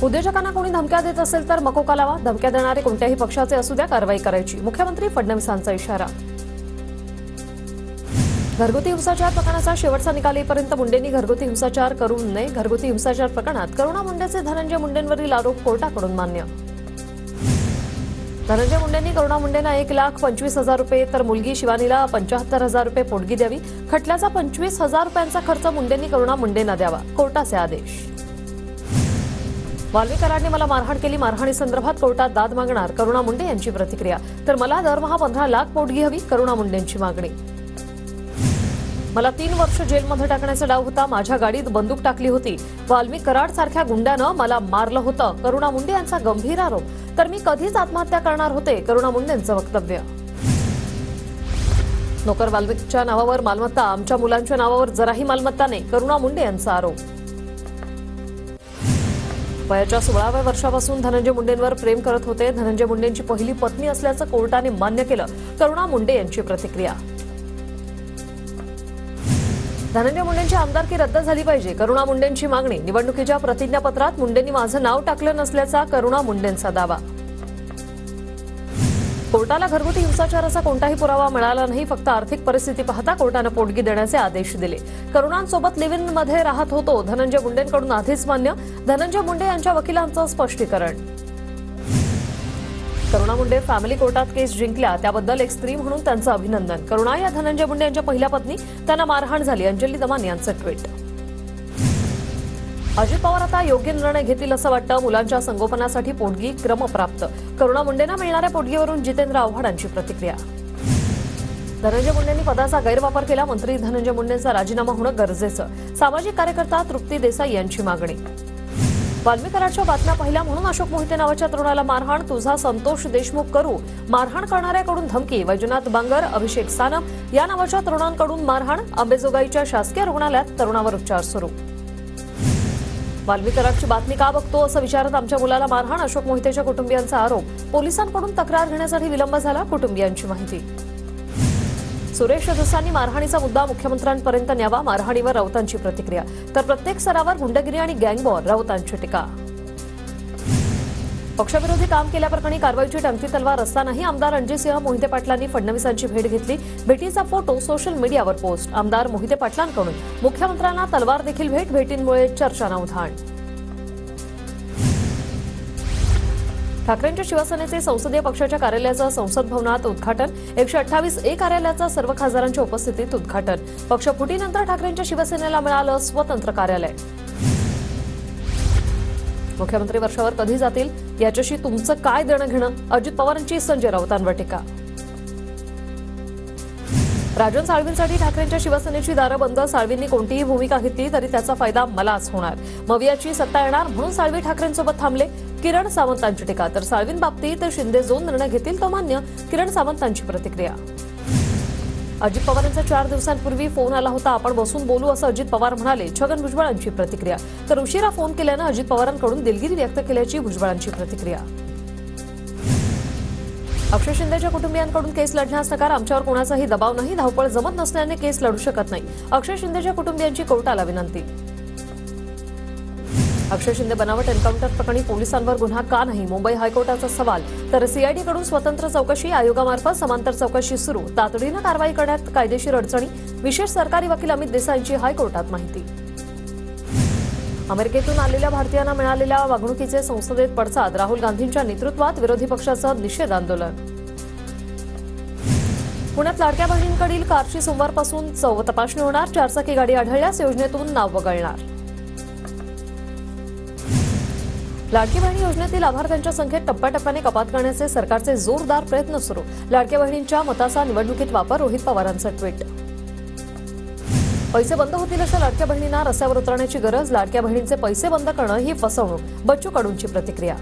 उद्योजकांना कोणी धमक्या देत असेल तर मकोका लावा. धमक्या देणारे कोणत्याही पक्षाचे असू द्या, कारवाई करायची. मुख्यमंत्री फडणवीसांचा इशारा. घरगुती हिंसाचार प्रकरणाचा शेवटचा निकाल येईपर्यंत मुंडेंनी घरगुती हिंसाचार करू नये. घरगुती हिंसाचार प्रकरणात करुणा मुंडेचे धनंजय मुंडेंवरील आरोप कोर्टाकडून मान्य. धनंजय मुंडेंनी करुणा मुंडेंना 1,25,000 रुपये तर मुलगी शिवानीला 75,000 रुपये पोटगी द्यावी. खटल्याचा 25,000 रुपयांचा खर्च मुंडेंनी करुणा मुंडेंना द्यावा. कोर्टाचे आदेश. वाल्मी कराडने मला मारहाण केली. मारहाणीसंदर्भात कोर्टात दाद मागणार. करुणा मुंडे यांची प्रतिक्रिया. तर मला दरमहा 15 लाख पोटगी हवी. करुणा मुंडेंची मागणी. मला 3 वर्ष जेलमध्ये टाकण्याचा डाव होता. माझ्या गाडीत बंदूक टाकली होती. वाल्मी कराड सारख्या गुंड्यानं मला मारलं होतं. करुणा मुंडे यांचा गंभीर आरोप. तर मी कधीच आत्महत्या करणार होते. करुणा मुंडेंचं वक्तव्य. नोकर वाल्मीच्या नावावर मालमत्ता, आमच्या मुलांच्या नावावर जराही मालमत्ता नाही. करुणा मुंडे यांचा आरोप. वयाच्या 16व्या वर्षापासून धनंजय मुंडेंवर प्रेम करत होते. धनंजय मुंडेंची पहिली पत्नी असल्याचं कोर्टाने मान्य केलं. करुणा मुंडे यांची प्रतिक्रिया. धनंजय मुंडेंची आमदारकी रद्द झाली पाहिजे. करुणा मुंडेंची मागणी. निवडणुकीच्या प्रतिज्ञापत्रात मुंडेंनी माझं नाव टाकलं नसल्याचा करुणा मुंडेंचा दावा. कोर्टाला घरगुती हिंसाचाराचा कोणताही पुरावा मिळाला नाही. फक्त आर्थिक परिस्थिती पाहता कोर्टानं पोटगी देण्याचे आदेश दिले. करुणांसोबत लिव्ह इन मध्ये राहत होतो. धनंजय मुंडेंकडून आधीच मान्य. धनंजय मुंडे यांच्या वकिलांचं स्पष्टीकरण. करुणा मुंडे फॅमिली कोर्टात केस जिंकल्या त्याबद्दल एक स्त्री म्हणून त्यांचं अभिनंदन. करुणा या धनंजय मुंडे यांच्या पहिल्या पत्नी. त्यांना मारहाण झाली. अंजली दमान यांचं ट्विट. अजित पवार आता योग्य निर्णय घेतील असं वाटतं. मुलांच्या संगोपनासाठी पोटगी क्रमप्राप्त. करुणा मुंडेंना मिळणाऱ्या पोटगीवरून जितेंद्र आव्हाडांची प्रतिक्रिया. धनंजय मुंडेंनी पदाचा गैरवापर केला. मंत्री धनंजय मुंडेंचा राजीनामा होणं गरजेचं. सामाजिक कार्यकर्ता तृप्ती देसाई यांची मागणी. वाल्मी कराडच्या बातम्या पाहिल्या म्हणून अशोक मोहिते नावाच्या तरुणाला मारहाण. तुझा संतोष देशमुख करू. मारहाण करणाऱ्याकडून धमकी. वैजनाथ बांगर, अभिषेक सानप या नावाच्या तरुणांकडून मारहाण. अंबेजोगाईच्या शासकीय रुग्णालयात तरुणावर उपचार सुरू. वाल्मी कराडची बातमी का बघतो असं विचारत आमच्या मुलाला मारहाण. अशोक मोहितेच्या कुटुंबियांचा आरोप. पोलिसांकडून तक्रार घेण्यासाठी विलंब झाला. कुटुंबियांची माहिती. सुरेश धसांनी मारहाणीचा मुद्दा मुख्यमंत्र्यांपर्यंत न्यावा. मारहाणीवर राऊतांची प्रतिक्रिया. तर प्रत्येक स्तरावर गुंडगिरी आणि गँगवॉर. राऊतांची टीका. पक्षविरोधी काम केल्याप्रकरणी कारवाईची टंकी तलवार असतानाही आमदार रणजितसिंह मोहिते पाटलांनी फडणवीसांची भेट घेतली. भेटीचा फोटो सोशल मीडियावर पोस्ट. आमदार मोहिते पाटलांकडून मुख्यमंत्र्यांना तलवार देखील भेट. भेटींमुळे चर्चांना उधाण. ठाकरेंच्या शिवसेनेचे संसदीय पक्षाच्या कार्यालयाचं संसद भवनात उद्घाटन. 128A कार्यालयाचं सर्व खासदारांच्या उपस्थितीत उद्घाटन. पक्षफुटीनंतर ठाकरेंच्या शिवसेनेला मिळालं स्वतंत्र कार्यालय. मुख्यमंत्री वर्षावर कधी जातील याच्याशी तुमचं काय देणं घेणं. अजित पवारांची संजय राऊतांवर टीका. राजन साळवींसाठी ठाकरेंच्या शिवसेनेची दारं बंद. साळवींनी कोणतीही भूमिका घेतली तरी त्याचा फायदा मलाच होणार. मवियाची सत्ता येणार म्हणून साळवी ठाकरेंसोबत थांबले. किरण सावंतांची टीका. तर साळवींबाबतीत शिंदे जो निर्णय घेतील तो मान्य. किरण सावंतांची प्रतिक्रिया. अजित पवारांचा 4 दिवसांपूर्वी फोन आला होता. आपण बसून बोलू असं अजित पवार म्हणाले. छगन भुजबळांची प्रतिक्रिया. तर उशिरा फोन केल्यानं अजित पवारांकडून दिलगिरी व्यक्त केल्याची भुजबळांची प्रतिक्रिया. अक्षय शिंदेच्या कुटुंबियांकडून केस लढण्यास नकार. आमच्यावर कोणाचाही दबाव नाही. धावपळ जमत नसल्याने केस लढू शकत नाही. अक्षय शिंदेच्या कुटुंबियांची कोर्टाला विनंती. अक्षय शिंदे बनावट एन्काउंटर प्रकरणी पोलिसांवर गुन्हा का नाही. मुंबई हायकोर्टाचा सवाल. तर सीआयडीकडून स्वतंत्र चौकशी. आयोगामार्फत समांतर चौकशी सुरू. तातडीनं कारवाई करण्यात कायदेशीर अडचणी. विशेष सरकारी वकील अमित देसाईंची हायकोर्टात माहिती. अमेरिकेतून आलेल्या भारतीयांना मिळालेल्या वागणुकीचे संसदेत पडसाद. राहुल गांधींच्या नेतृत्वात विरोधी पक्षाचं निषेध आंदोलन. पुण्यात लाडक्या बहिणींकडील कारची सोमवारपासून तपासणी होणार. 4चाकी गाडी आढळल्यास योजनेतून नाव वगळणार. लाडकी बहिणी योजनेतील लाभार्थ्यांच्या संख्येत टप्प्याटप्प्याने कपात करण्याचे सरकारचे जोरदार प्रयत्न सुरू. लाडक्या बहिणींच्या मताचा निवडणुकीत वापर. रोहित पवारांचं ट्विट. पैसे बंद होतील अशा लाडक्या बहिणींना रस्त्यावर उतरण्याची गरज. लाडक्या बहिणींचे पैसे बंद करणं ही फसवणूक. बच्चू कडूंची प्रतिक्रिया.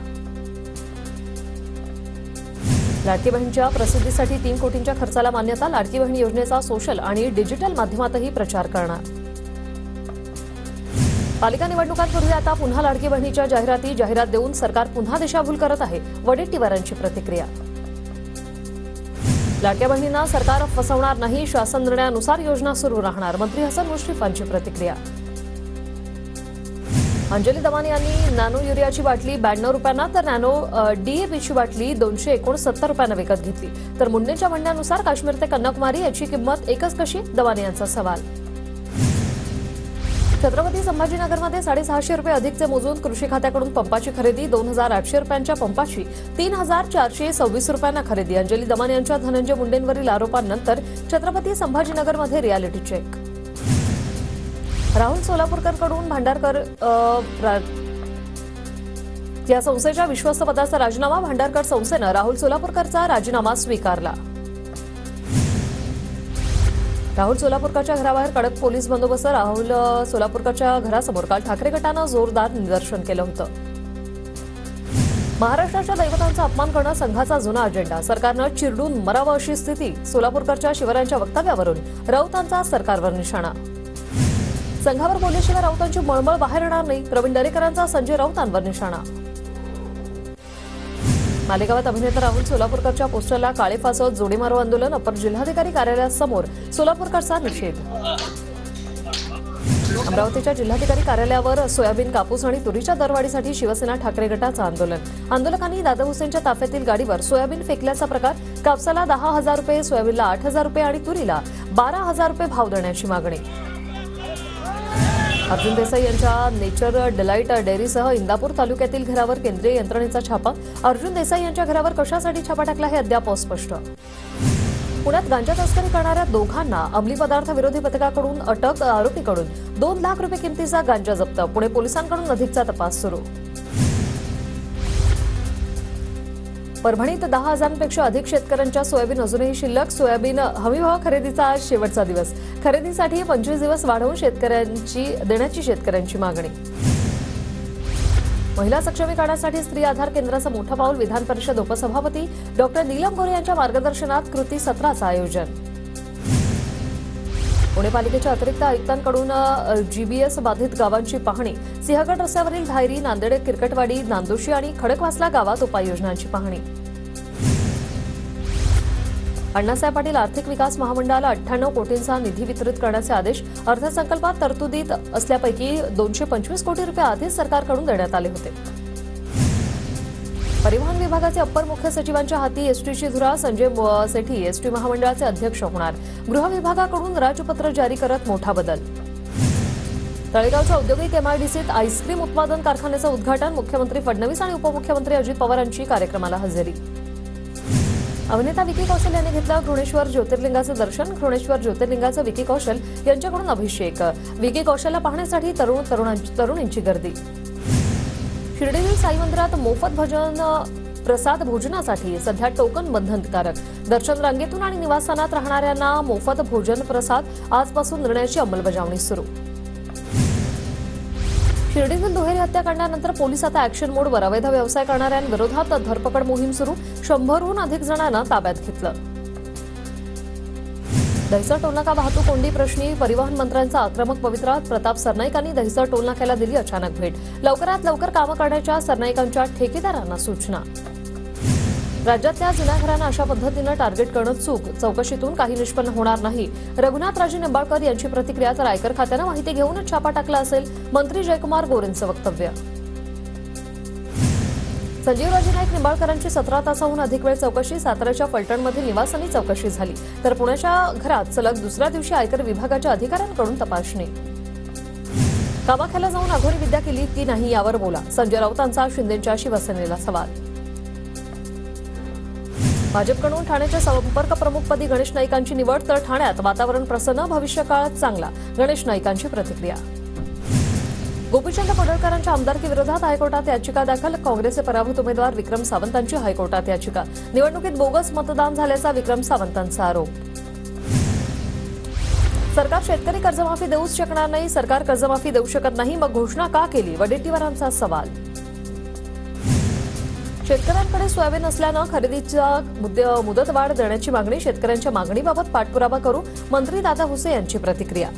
लाडकी बहिणीच्या प्रसिद्धीसाठी 3 कोटींच्या खर्चाला मान्यता. लाडकी बहीण योजनेचा सोशल आणि डिजिटल माध्यमातही प्रचार करणार. पालिका निवडणुकांपूर्वी आता पुन्हा लाडकी बहिणीच्या जाहिरात देऊन सरकार पुन्हा दिशाभूल करत आहे. वडेट्टीवारांची प्रतिक्रिया. लाडक्या बहिणींना सरकार फसवणार नाही. शासन निर्णयानुसार योजना सुरू राहणार. मंत्री हसन मुश्रीफांची प्रतिक्रिया. अंजली दमानी यांनी नॅनो युरियाची बाटली 92 रुपयांना तर नॅनो डीएपीची बाटली 269 रुपयांना विकत घेतली. तर मुंडेंच्या म्हणण्यानुसार काश्मीर ते कन्याकुमारी याची किंमत एकच कशी, दमानी यांचा सवाल. छत्रपती संभाजीनगरमध्ये 650 रुपये अधिकचे मोजून कृषी खात्याकडून पंपाची खरेदी. 2800 रुपयांच्या पंपाची 3426 रुपयांना खरेदी. अंजली दमानी यांच्या धनंजय मुंडेंवरील आरोपांनंतर छत्रपती संभाजीनगरमध्ये रियालिटी चेक. राहुल सोलापूरकरकडून भांडारकर या संस्थेच्या विश्वस्त पदाचा राजीनामा. भांडारकर संस्थेनं राहुल सोलापूरकरचा राजीनामा स्वीकारला. राहुल सोलापूरकरच्या घराबाहेर कडक पोलीस बंदोबस्त. राहुल सोलापूरकरच्या घरासमोर काल ठाकरे गटानं जोरदार निदर्शन केलं होतं. महाराष्ट्राच्या दैवतांचा अपमान करणं संघाचा जुना अजेंडा. सरकारनं चिरडून मरावं अशी स्थिती. सोलापूरकरच्या शिवरायांच्या वक्तव्यावरून राऊतांचा सरकारवर निशाणा. संघावर बोलल्याशिवाय राऊतांची मळमळ बाहेर येणार नाही. प्रवीण दरेकरांचा संजय राऊतांवर निशाणा. मालेगावात अभिनेता राहुल सोलापूरकरच्या पोस्टरला काळे फासत जोडी मारो आंदोलन. अपर जिल्हाधिकारी कार्यालयासमोर सोलापूरकरचा निषेध. अमरावतीच्या जिल्हाधिकारी कार्यालयावर सोयाबीन, कापूस आणि तुरीच्या दरवाढीसाठी शिवसेना ठाकरे गटाचं आंदोलन. आंदोलकांनी दादा हुसेनच्या ताफ्यातील गाडीवर सोयाबीन फेकल्याचा प्रकार. कापसाला 10,000 रुपये, सोयाबीनला 8,000 रुपये आणि तुरीला 12,000 रुपये भाव देण्याची मागणी. अर्जुन देसाई यांच्या नेचर डिलाइट डेअरीसह इंदापूर तालुक्यातील घरावर केंद्रीय यंत्रणेचा छापा. अर्जुन देसाई यांच्या घरावर कशासाठी छापा टाकला हे अद्याप अस्पष्ट. पुण्यात गांजा तस्करी करणाऱ्या दोघांना अंमली पदार्थ विरोधी पथकाकडून अटक. आरोपीकडून 2 लाख रुपये किमतीचा गांजा जप्त. पुणे पोलिसांकडून अधिकचा तपास सुरू. परभणीत 10,000पेक्षा अधिक शेतकऱ्यांच्या सोयाबीन अजूनही शिल्लक. सोयाबीन हमीभाव खरेदीचा आज शेवटचा दिवस. खरेदीसाठी 25 दिवस वाढवून देण्याची शेतकऱ्यांची मागणी. महिला सक्षमीकरणासाठी स्त्री आधार केंद्राचं मोठं पाऊल. विधान परिषद उपसभापती डॉक्टर नीलम गोरे यांच्या मार्गदर्शनात कृती सत्राचं आयोजन. पुणे पालिकेच्या अतिरिक्त आयुक्तांकडून जीबीएस बाधित गावांची पाहणी. सिंहगड रस्त्यावरील धायरी, नांदेड, किरकटवाडी, नांदोशी आणि खडकवासला गावात उपाययोजनांची पाहणी. अण्णासाहेब पाटील आर्थिक विकास महामंडळाला 98 कोटींचा निधी वितरित करण्याचे आदेश. अर्थसंकल्पात तरतुदीत असल्यापैकी 225 कोटी रुपये आधीच सरकारकडून देण्यात आले होते. परिवहन विभागाचे अप्पर मुख्य सचिवांच्या हाती एसटीची धुरा. संजय सेठी एसटी महामंडळाचे अध्यक्ष होणार. गृह विभागाकडून राजपत्र जारी करत मोठा बदल. तळेगावच्या औद्योगिक एमआयडीसीत आईस्क्रीम उत्पादन कारखान्याचं उद्घाटन. मुख्यमंत्री फडणवीस आणि उपमुख्यमंत्री अजित पवार यांची कार्यक्रमाला हजेरी. अभिनेता विकी कौशल यांनी घेतलं घृणेश्वर ज्योतिर्लिंगाचं दर्शन. घृणेश्वर ज्योतिर्लिंगाचं विकी कौशल यांच्याकडून अभिषेक. विकी कौशलला पाहण्यासाठी तरुणींची गर्दी. शिर्डीतील साई मंदिरात मोफत भजन प्रसाद भोजनासाठी सध्या टोकन बंधनकारक. दर्शन रांगेतून आणि निवासस्थानात राहणाऱ्यांना मोफत भोजन प्रसाद. आजपासून निर्णयाची अंमलबजावणी सुरू. शिर्डीतील दुहेरी हत्याकांडानंतर पोलीस आता ऍक्शन मोडवर. अवैध व्यवसाय करणाऱ्यांविरोधात धरपकड मोहीम सुरू. 100हून अधिक जणांना ताब्यात घेतलं. दहिसर टोलनाका वाहतूक कोंडी प्रश्नी परिवहन मंत्र्यांचा आक्रमक पवित्रा. प्रताप सरनाईकांनी दहिसर टोलनाक्याला दिली अचानक भेट. लवकरात लवकर कामं करण्याच्या सरनाईकांच्या ठेकेदारांना सूचना. राज्यातल्या जुन्या घरांना अशा पद्धतीनं टार्गेट करणं चूक. चौकशीतून काही निष्पन्न होणार नाही. रघुनाथराजे निंबाळकर यांची प्रतिक्रिया. तर आयकर खात्यानं माहिती घेऊनच छापा टाकला असेल मंत्री जयकुमार गोरेंचं वक्तव्य. संजीवराजे नाईक निंबाळकरांची 17 तासाहून अधिक वेळ चौकशी. साताऱ्याच्या फलटणमध्ये निवासानी चौकशी झाली. तर पुण्याच्या घरात सलग दुसऱ्या दिवशी आयकर विभागाच्या अधिकाऱ्यांकडून तपासणी. कामाख्याला जाऊन अघोरी विद्या केली की नाही यावर बोला. संजय राऊतांचा शिंदेच्या शिवसेनेला सवाल. भाजपकडून ठाण्याच्या संपर्क प्रमुखपदी गणेश नाईकांची निवड. तर ठाण्यात वातावरण प्रसन्न, भविष्यकाळात चांगला. गणेश नाईकांची प्रतिक्रिया. गोपीचंद पडळकरांच्या आमदारकी विरोधात हायकोर्टात याचिका दाखल. काँग्रेसचे पराभूत उमेदवार विक्रम सावंतांची हायकोर्टात याचिका. निवडणुकीत बोगस मतदान झाल्याचा विक्रम सावंतांचा आरोप. सरकार शेतकरी कर्जमाफी देऊच शकणार नाही. सरकार कर्जमाफी देऊ शकत नाही मग घोषणा का केली, वडेट्टीवारांचा सवाल. शेतकऱ्यांकडे सोयाबीन असल्यानं खरेदीच्या मुदतवाढ देण्याची मागणी. शेतकऱ्यांच्या मागणीबाबत पाठपुरावा करू. मंत्री दादा हुसे यांची प्रतिक्रिया.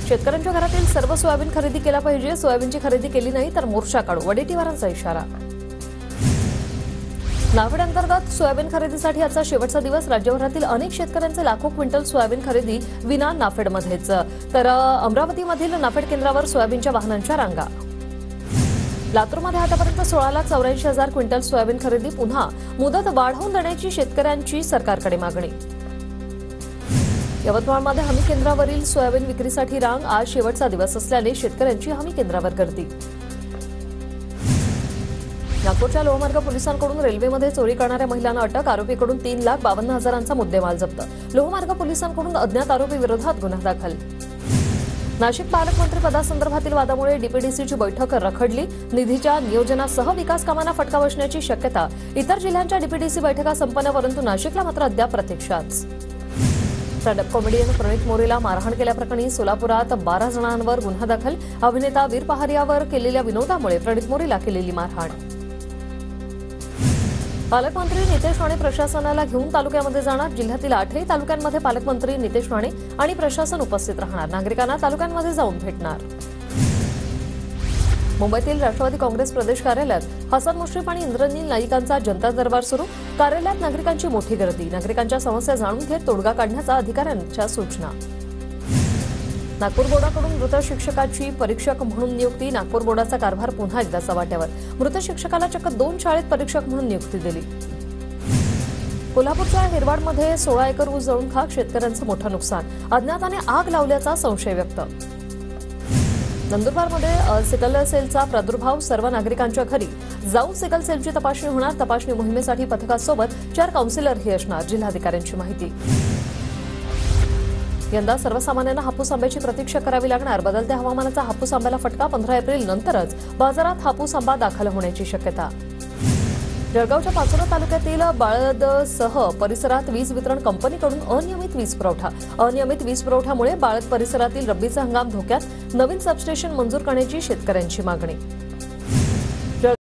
शेतकऱ्यांच्या घरातील सर्व सोयाबीन खरेदी केला पाहिजे. सोयाबीनची खरेदी केली नाही तर मोर्चा काढू. वडेट्टीवारांचा इशारा. नाफेड अंतर्गत सोयाबीन खरेदीसाठी आजचा शेवटचा दिवस. राज्यभरातील अनेक शेतकऱ्यांचे लाखो क्विंटल सोयाबीन खरेदी विना नाफेडमध्येच. तर अमरावतीमधील नाफेड केंद्रावर सोयाबीनच्या वाहनांच्या रांगा. लातूरमध्ये आतापर्यंत 16,84,000 क्विंटल सोयाबीन खरेदी. पुन्हा मुदत वाढवून देण्याची शेतकऱ्यांची सरकारकडे मागणी. यवतमाळमध्ये हमी केंद्रावरील सोयाबीन विक्रीसाठी रांग. आज शेवटचा दिवस असल्याने शेतकऱ्यांची हमी केंद्रावर गर्दी. नागपूरच्या लोहमार्ग पोलिसांकडून रेल्वेमध्ये चोरी करणाऱ्या महिलांना अटक. आरोपीकडून 3,52,000चा मुद्देमाल जप्त. लोहमार्ग पोलिसांकडून अज्ञात आरोपी विरोधात गुन्हा दाखल. नाशिक पालकमंत्री पदासंदर्भातील वादामुळे डीपीडीसीची बैठक रखडली. निधीच्या नियोजनासह विकास कामांना फटका बसण्याची शक्यता. इतर जिल्ह्यांच्या डीपीडीसी बैठका संपन्न, परंतु नाशिकला मात्र अद्याप प्रतीक्षाच. स्टँडअप कॉमेडियन प्रणित मोरेला मारहाण केल्याप्रकरणी सोलापुरात 12 जणांवर गुन्हा दाखल. अभिनेता वीर पहारियावर केलेल्या विनोदामुळे प्रणित मोरेला केलेली मारहाण. पालकमंत्री नितेश राणे प्रशासनाला घेऊन तालुक्यामध्ये जाणार. जिल्ह्यातील 8ही तालुक्यांमध्ये पालकमंत्री नितेश राणे आणि प्रशासन उपस्थित राहणार. नागरिकांना तालुक्यांमध्ये जाऊन भेटणार. मुंबईतील राष्ट्रवादी काँग्रेस प्रदेश कार्यालयात हसन मुश्रीफ आणि इंद्रनील नाईकांचा जनता दरबार सुरू. कार्यालयात नागरिकांची मोठी गर्दी. नागरिकांच्या समस्या जाणून घेत तोडगा काढण्याचा अधिकाऱ्यांच्या सूचना. नागपूर बोर्डाकडून मृत शिक्षकाची परीक्षक म्हणून नियुक्ती. नागपूर बोर्डाचा कारभार पुन्हा एकदा चव्हाट्यावर. मृत शिक्षकाला चक्क 2 शाळेत परीक्षक म्हणून नियुक्ती दिली. कोल्हापूरच्या हिरवाडमध्ये 16 एकर ऊस जळून खाक. शेतकऱ्यांचं मोठं नुकसान. अज्ञाताने आग लावल्याचा संशय व्यक्त. नंदुरबारमध्ये सिकल सेलचा प्रादुर्भाव. सर्व नागरिकांच्या घरी जाऊन सिकल सेलची तपासणी होणार. तपासणी मोहिमेसाठी पथकासोबत 4 काउन्सिलरही असणार. जिल्हाधिकाऱ्यांची माहिती. यंदा सर्वसामान्यांना हापूस आंब्याची प्रतीक्षा करावी लागणार. बदलत्या हवामानाचा हापूस आंब्याला फटका. 15 एप्रिल नंतरच बाजारात हापूस आंबा दाखल होण्याची शक्यता. जळगावच्या पाचोरा तालुक्यातील बाळदसह परिसरात वीज वितरण कंपनीकडून अनियमित वीज पुरवठा. अनियमित वीज पुरवठ्यामुळे बाळद परिसरातील रब्बीचा हंगाम धोक्यात. नवीन सबस्टेशन मंजूर करण्याची शेतकऱ्यांची मागणी.